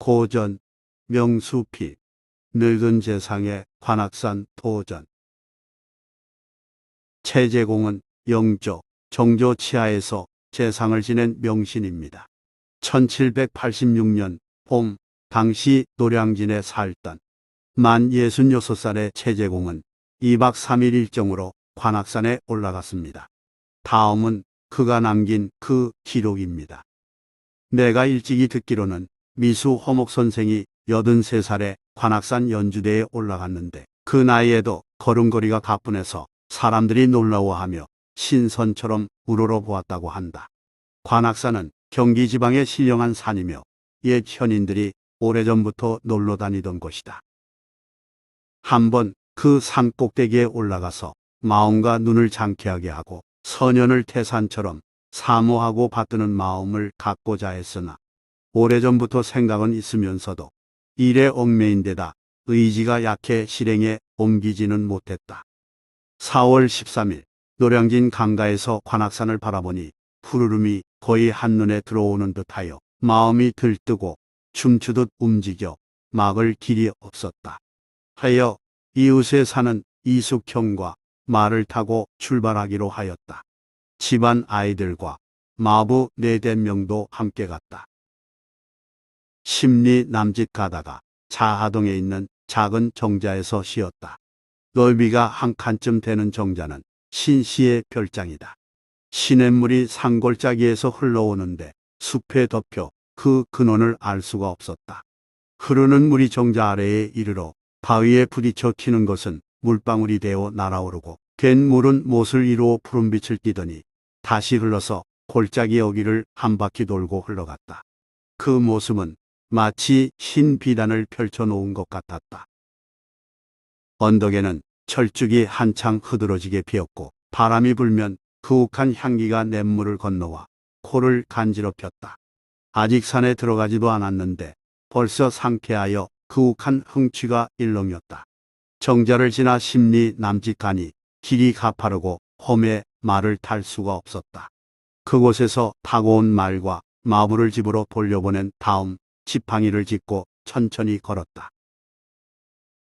고전, 명수필, 늙은 재상의 관악산 도전. 채제공은 영조, 정조 치하에서 재상을 지낸 명신입니다. 1786년 봄, 당시 노량진에 살던 만 66살의 채제공은 2박 3일 일정으로 관악산에 올라갔습니다. 다음은 그가 남긴 그 기록입니다. 내가 일찍이 듣기로는 미수 허목 선생이 83살에 관악산 연주대에 올라갔는데 그 나이에도 걸음걸이가 가뿐해서 사람들이 놀라워하며 신선처럼 우러러보았다고 한다. 관악산은 경기 지방의 신령한 산이며 옛 현인들이 오래전부터 놀러 다니던 곳이다. 한번 그 산 꼭대기에 올라가서 마음과 눈을 장쾌하게 하고 선연을 태산처럼 사모하고 받드는 마음을 갖고자 했으나 오래전부터 생각은 있으면서도 일에 얽매인 데다 의지가 약해 실행에 옮기지는 못했다. 4월 13일 노량진 강가에서 관악산을 바라보니 푸르름이 거의 한눈에 들어오는 듯하여 마음이 들뜨고 춤추듯 움직여 막을 길이 없었다. 하여 이웃에 사는 이숙형과 말을 타고 출발하기로 하였다. 집안 아이들과 마부 4-5명도 함께 갔다. 십리 남짓 가다가 자하동에 있는 작은 정자에서 쉬었다. 넓이가 한 칸쯤 되는 정자는 신시의 별장이다. 시냇물이 산골짜기에서 흘러오는데 숲에 덮여 그 근원을 알 수가 없었다. 흐르는 물이 정자 아래에 이르러 바위에 부딪혀 튀는 것은 물방울이 되어 날아오르고 갠 물은 못을 이루어 푸른빛을 띠더니 다시 흘러서 골짜기 여기를 한 바퀴 돌고 흘러갔다. 그 모습은 마치 흰 비단을 펼쳐놓은 것 같았다. 언덕에는 철쭉이 한창 흐드러지게 피었고 바람이 불면 그윽한 향기가 냇물을 건너와 코를 간지럽혔다. 아직 산에 들어가지도 않았는데 벌써 상쾌하여 그윽한 흥취가 일렁였다. 정자를 지나 십리 남짓 가니 길이 가파르고 험해 말을 탈 수가 없었다. 그곳에서 타고 온 말과 마부를 집으로 돌려보낸 다음 지팡이를 짚고 천천히 걸었다.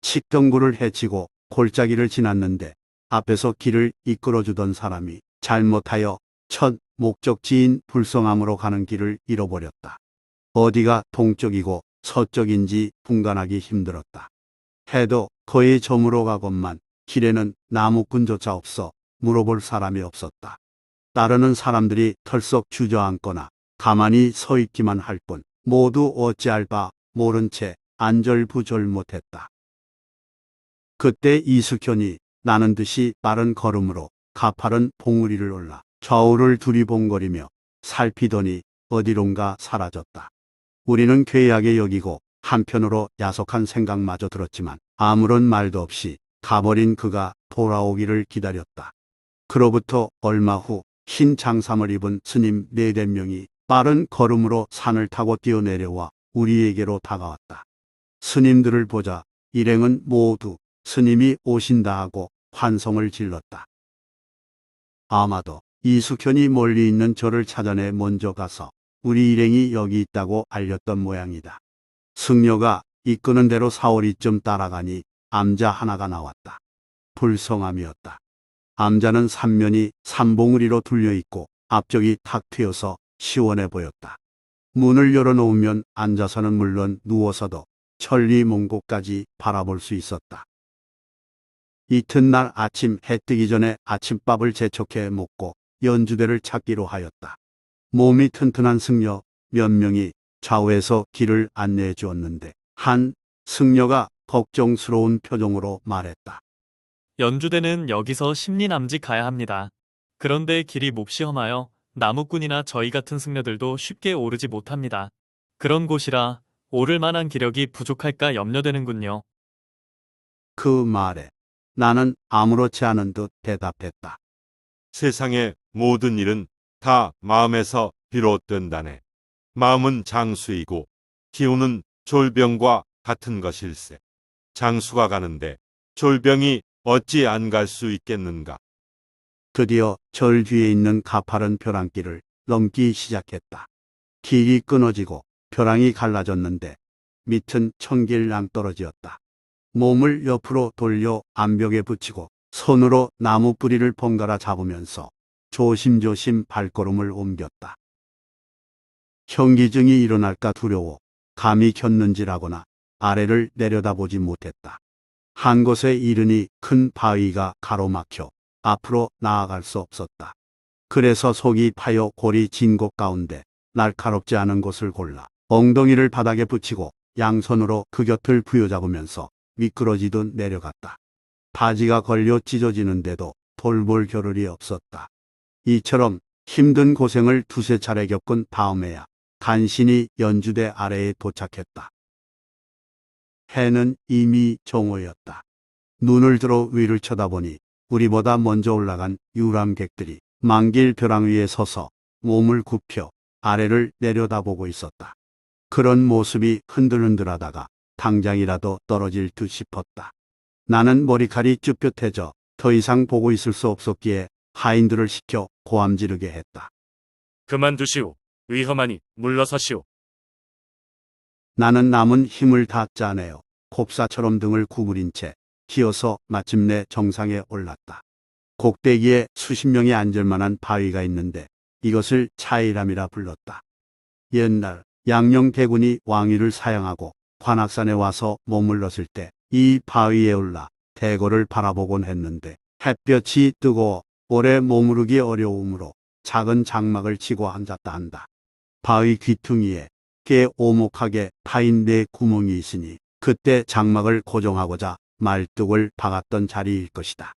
칡덩굴을 헤치고 골짜기를 지났는데 앞에서 길을 이끌어주던 사람이 잘못하여 첫 목적지인 불성암으로 가는 길을 잃어버렸다. 어디가 동쪽이고 서쪽인지 분간하기 힘들었다. 해도 거의 저물어 가건만 길에는 나무꾼조차 없어 물어볼 사람이 없었다. 따르는 사람들이 털썩 주저앉거나 가만히 서 있기만 할 뿐 모두 어찌할 바 모른 채 안절부절 못했다. 그때 이숙현이 나는 듯이 빠른 걸음으로 가파른 봉우리를 올라 좌우를 두리번거리며 살피더니 어디론가 사라졌다. 우리는 괴이하게 여기고 한편으로 야속한 생각마저 들었지만 아무런 말도 없이 가버린 그가 돌아오기를 기다렸다. 그로부터 얼마 후 흰 장삼을 입은 스님 4-5명이 빠른 걸음으로 산을 타고 뛰어내려와 우리에게로 다가왔다. 스님들을 보자 일행은 모두 스님이 오신다 하고 환성을 질렀다. 아마도 이숙현이 멀리 있는 저를 찾아내 먼저 가서 우리 일행이 여기 있다고 알렸던 모양이다. 승려가 이끄는 대로 사오리쯤 따라가니 암자 하나가 나왔다. 불성암이었다. 암자는 삼면이 삼봉우리로 둘려있고 앞쪽이 탁 트여서 시원해 보였다. 문을 열어놓으면 앉아서는 물론 누워서도 천리 먼 곳까지 바라볼 수 있었다. 이튿날 아침 해 뜨기 전에 아침밥을 재촉해 먹고 연주대를 찾기로 하였다. 몸이 튼튼한 승려 몇 명이 좌우에서 길을 안내해 주었는데 한 승려가 걱정스러운 표정으로 말했다. 연주대는 여기서 십리남짓 가야 합니다. 그런데 길이 몹시 험하여 나무꾼이나 저희 같은 승려들도 쉽게 오르지 못합니다. 그런 곳이라 오를 만한 기력이 부족할까 염려되는군요. 그 말에 나는 아무렇지 않은 듯 대답했다. 세상의 모든 일은 다 마음에서 비롯된다네. 마음은 장수이고 기운은 졸병과 같은 것일세. 장수가 가는데 졸병이 어찌 안 갈 수 있겠는가. 드디어 절 뒤에 있는 가파른 벼랑길을 넘기 시작했다. 길이 끊어지고 벼랑이 갈라졌는데 밑은 천길 낭떠러지였다. 몸을 옆으로 돌려 암벽에 붙이고 손으로 나무 뿌리를 번갈아 잡으면서 조심조심 발걸음을 옮겼다. 현기증이 일어날까 두려워 감이 켰는지라거나 아래를 내려다보지 못했다. 한 곳에 이르니 큰 바위가 가로막혀 앞으로 나아갈 수 없었다. 그래서 속이 파여 골이 진 곳 가운데 날카롭지 않은 곳을 골라 엉덩이를 바닥에 붙이고 양손으로 그 곁을 부여잡으면서 미끄러지듯 내려갔다. 바지가 걸려 찢어지는데도 돌볼 겨를이 없었다. 이처럼 힘든 고생을 두세 차례 겪은 다음에야 간신히 연주대 아래에 도착했다. 해는 이미 정오였다. 눈을 들어 위를 쳐다보니 우리보다 먼저 올라간 유람객들이 만길 벼랑 위에 서서 몸을 굽혀 아래를 내려다보고 있었다. 그런 모습이 흔들흔들하다가 당장이라도 떨어질 듯 싶었다. 나는 머리칼이 쭈뼛해져 더 이상 보고 있을 수 없었기에 하인들을 시켜 고함 지르게 했다. 그만두시오. 위험하니 물러서시오. 나는 남은 힘을 다 짜내어 곱사처럼 등을 구부린 채 기어서 마침내 정상에 올랐다. 꼭대기에 수십 명이 앉을 만한 바위가 있는데 이것을 차이람이라 불렀다. 옛날 양녕대군이 왕위를 사양하고 관악산에 와서 머물렀을 때 이 바위에 올라 대궐을 바라보곤 했는데 햇볕이 뜨거워 오래 머무르기 어려우므로 작은 장막을 치고 앉았다 한다. 바위 귀퉁이에 꽤 오목하게 파인 네 구멍이 있으니 그때 장막을 고정하고자 말뚝을 박았던 자리일 것이다.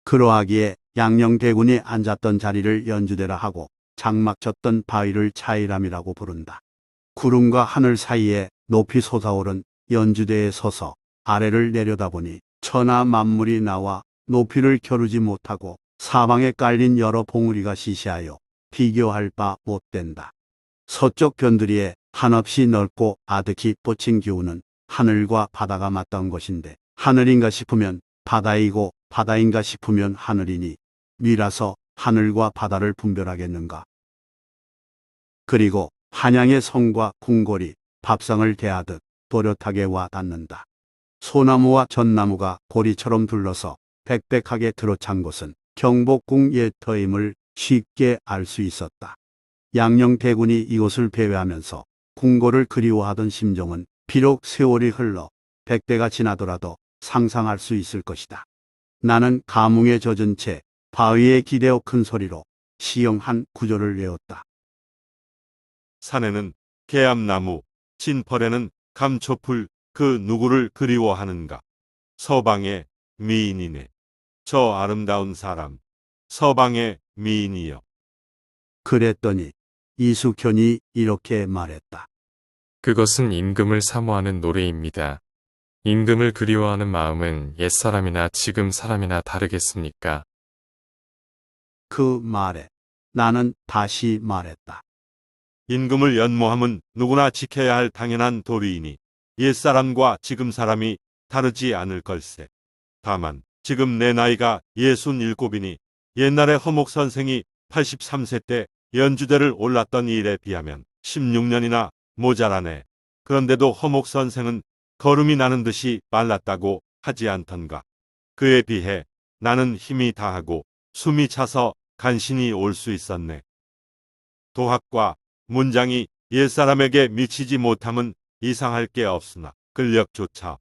그러하기에 양녕대군이 앉았던 자리를 연주대라 하고 장막 쳤던 바위를 차이람이라고 부른다. 구름과 하늘 사이에 높이 솟아오른 연주대에 서서 아래를 내려다보니 천하 만물이 나와 높이를 겨루지 못하고 사방에 깔린 여러 봉우리가 시시하여 비교할 바 못된다. 서쪽 변두리에 한없이 넓고 아득히 뻗친 기운은 하늘과 바다가 맞닿은 것인데 하늘인가 싶으면 바다이고 바다인가 싶으면 하늘이니 미라서 하늘과 바다를 분별하겠는가. 그리고 한양의 성과 궁궐이 밥상을 대하듯 또렷하게 와 닿는다. 소나무와 전나무가 고리처럼 둘러서 빽빽하게 들어찬 곳은 경복궁 옛터임을 쉽게 알 수 있었다. 양녕대군이 이곳을 배회하면서 궁궐을 그리워하던 심정은 비록 세월이 흘러 100대가 지나더라도 상상할 수 있을 것이다. 나는 감흥에 젖은 채 바위에 기대어 큰 소리로 시영 한 구절을 외웠다. 산에는 개암나무, 진펄에는 감초풀, 그 누구를 그리워하는가. 서방의 미인이네. 저 아름다운 사람, 서방의 미인이여. 그랬더니 이숙현이 이렇게 말했다. 그것은 임금을 사모하는 노래입니다. 임금을 그리워하는 마음은 옛사람이나 지금 사람이나 다르겠습니까? 그 말에 나는 다시 말했다. 임금을 연모함은 누구나 지켜야 할 당연한 도리이니 옛사람과 지금 사람이 다르지 않을 걸세. 다만 지금 내 나이가 67이니 옛날에 허목 선생이 83세 때 연주대를 올랐던 일에 비하면 16년이나 모자라네. 그런데도 허목 선생은 걸음이 나는 듯이 빨랐다고 하지 않던가. 그에 비해 나는 힘이 다하고 숨이 차서 간신히 올 수 있었네. 도학과 문장이 옛사람에게 미치지 못함은 이상할 게 없으나 근력조차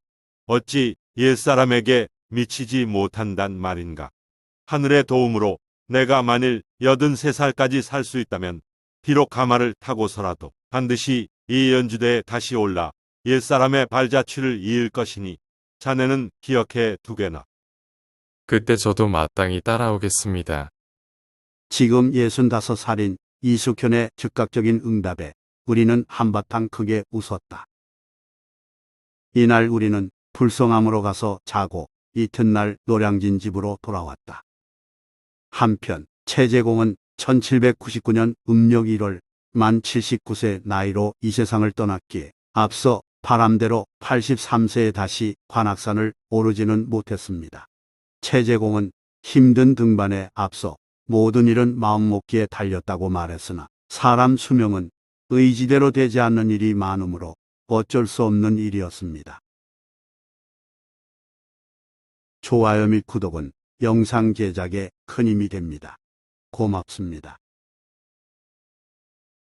어찌 옛사람에게 미치지 못한단 말인가. 하늘의 도움으로 내가 만일 83살까지 살 수 있다면 비록 가마를 타고서라도 반드시 이 연주대에 다시 올라 옛사람의 발자취를 이을 것이니 자네는 기억해 두게나. 그때 저도 마땅히 따라오겠습니다. 지금 65살인 이숙현의 즉각적인 응답에 우리는 한바탕 크게 웃었다. 이날 우리는 불성암으로 가서 자고 이튿날 노량진 집으로 돌아왔다. 한편 최재공은 1799년 음력 1월 만 79세 나이로 이 세상을 떠났기에 앞서 바람대로 83세에 다시 관악산을 오르지는 못했습니다. 최재공은 힘든 등반에 앞서 모든 일은 마음먹기에 달렸다고 말했으나 사람 수명은 의지대로 되지 않는 일이 많으므로 어쩔 수 없는 일이었습니다. 좋아요 및 구독은 영상 제작에 큰 힘이 됩니다. 고맙습니다.